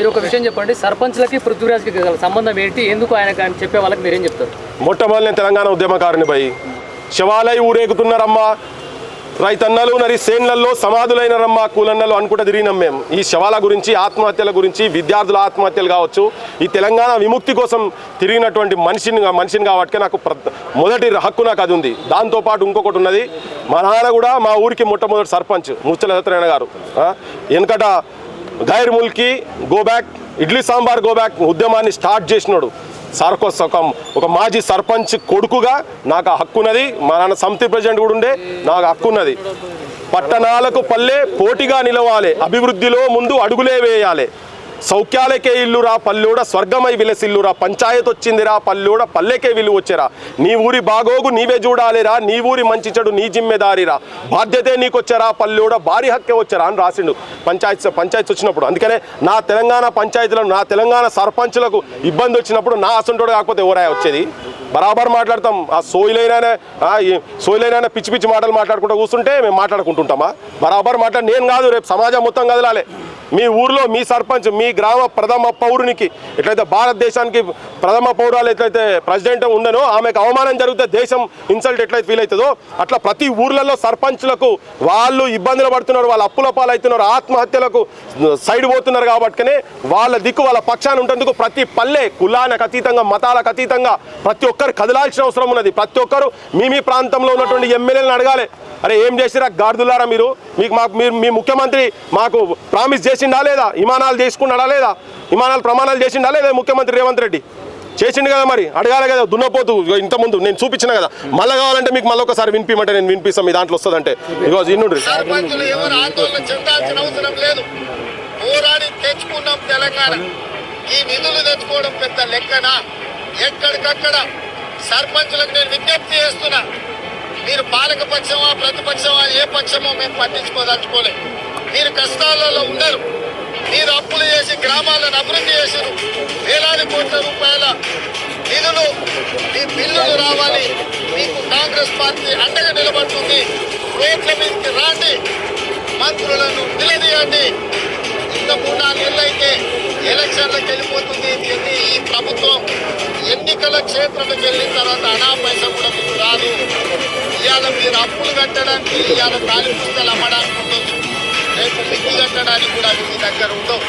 మీరు ఒక విషయం చెప్పండి, సర్పంచ్లకి పృథ్వీరాజ్కి గల సంబంధం ఏంటి, ఎందుకు ఆయన అని చెప్పే వాళ్ళకి మీరేం చెప్తారు? మొట్టమొదటి నేను తెలంగాణ ఉద్యమకారుని భయ్, శివాలయ ఊరేగుతున్నారమ్మా, రైతన్నలు నరి సేన్లలో సమాధులైనరమ్మా, కూలన్నలు అనుకుంటూ తిరిగినాం మేము. ఈ శవాల గురించి, ఆత్మహత్యల గురించి, విద్యార్థుల ఆత్మహత్యలు కావచ్చు, ఈ తెలంగాణ విముక్తి కోసం తిరిగినటువంటి మనిషిని కాబట్టి నాకు మొదటి హక్కు నాకు అది ఉంది. దాంతోపాటు ఇంకొకటి ఉన్నది, మా నాన్న కూడా మా ఊరికి మొట్టమొదటి సర్పంచ్ ముచ్చల సత్యనారాయణ గారు. వెనకట గైర్ ముల్కీ go back, idli sambar go back ఉద్యమాన్ని స్టార్ట్ చేసినాడు. ఒక మాజీ సర్పంచ్ కొడుకుగా నాకు ఆ హక్కు ఉన్నది. మా నాన్న సమితి ప్రెసిడెంట్ కూడా ఉండే, నాకు హక్కు ఉన్నది. పట్టణాలకు పల్లె పోటీగా నిలవాలి, అభివృద్ధిలో ముందు అడుగులే వేయాలి. సౌఖ్యాలకే ఇల్లురా పల్లెడ స్వర్గమై విలసిల్లురా, పంచాయత్ వచ్చిందిరా పల్లెడ పల్లెకే విలువ వచ్చేరా, నీ ఊరి బాగోగు నీవే చూడాలిరా, నీ ఊరి మంచి చెడు నీ జిమ్మెదారిరా, బాధ్యతే నీకొచ్చారా పల్లెడ భారీ హక్కే వచ్చారా అని రాసిండు పంచాయతీ వచ్చినప్పుడు. అందుకనే నా తెలంగాణ పంచాయతీలను, నా తెలంగాణ సర్పంచులకు ఇబ్బంది వచ్చినప్పుడు నా అసంటోడు కాకపోతే ఎవరాయ వచ్చేది? బరాబర్ మాట్లాడతాం. ఆ సోయిలైనా పిచ్చి పిచ్చి మాటలు మాట్లాడుకుంటూ కూర్చుంటే మేము మాట్లాడుకుంటుంటామా? బరాబర్ మాట్లాడి నేను కాదు, రేపు సమాజం మొత్తం కదలాలి. మీ ఊర్లో మీ సర్పంచ్, మీ గ్రామ ప్రథమ పౌరునికి ఎట్లయితే భారతదేశానికి ప్రథమ పౌరాలు ఎట్లయితే ప్రెసిడెంట్ ఉండనో, ఆమెకు అవమానం జరిగితే దేశం ఇన్సల్ట్ ఎట్లయితే ఫీల్ అవుతుందో, అట్లా ప్రతి ఊర్లలో సర్పంచ్లకు వాళ్ళు ఇబ్బందులు పడుతున్నారు, వాళ్ళ అప్పుల పాలవుతున్నారు, ఆత్మహత్యలకు సైడ్ పోతున్నారు. కాబట్టినే వాళ్ళ దిక్కు వాళ్ళ పక్షాన్ని ఉంటేందుకు ప్రతి పల్లె కులానికి అతీతంగా, మతాలకు అతీతంగా ప్రతి ఒక్కరు కదలాల్సిన అవసరం ఉన్నది. ప్రతి ఒక్కరు మీ ప్రాంతంలో ఉన్నటువంటి ఎమ్మెల్యేలను అడగాలి, అరే ఏం చేసిరా గాడిదులారా మీరు, మీ ముఖ్యమంత్రి మాకు ప్రామిస్ చేసిండా లేదా, విమానాలు చేసుకున్నాడా లేదా, విమానాలు ప్రమాణాలు చేసిండా లేదా ముఖ్యమంత్రి రేవంత్ రెడ్డి? చేసిండు కదా, మరి అడగాలి కదా. దున్నపోతు ఇంతకుముందు నేను చూపించిన కదా, మళ్ళీ కావాలంటే మీకు మళ్ళీ ఒకసారి వినిపిమంటే నేను వినిపిస్తాను, మీ దాంట్లో వస్తుందంటే. బికాజ్ ఇన్నుండ్రి తెలంగాణ ఈ నిధులు తెచ్చుకోవడం పెద్ద లెక్కన. ఎక్కడికక్కడ సర్పంచులకు నేను విజ్ఞప్తి చేస్తున్నా, మీరు పాలక పక్షమా ప్రతిపక్షమా ఏ పక్షమో మేము పట్టించుకోదలుచుకోలే. మీరు కష్టాలలో ఉండరు, మీరు అప్పులు చేసి గ్రామాలను అభివృద్ధి చేశారు. వేలాది కోట్ల రూపాయల నిధులు మీ బిల్లులు రావాలి. మీకు కాంగ్రెస్ పార్టీ అండగా నిలబడుతుంది. రోడ్ల మీదకి రాండి, మంత్రులను నిలదీయండి. ఇంత 3-4 నెలలు అయితే ఎలక్షన్లకు వెళ్ళిపోతుంది. ఈ ప్రభుత్వం ఎన్నికల క్షేత్రంలోకి వెళ్ళిన తర్వాత అనా పైసా కూడా మీకు రాదు. ఇవాళ మీరు అప్పులు కట్టడానికి, ఇవాళ తాలి పుస్తకాలు అమ్మడానికి ఉండొచ్చు, రేపు మిగ్గు కట్టడానికి కూడా మీ దగ్గర ఉండవు.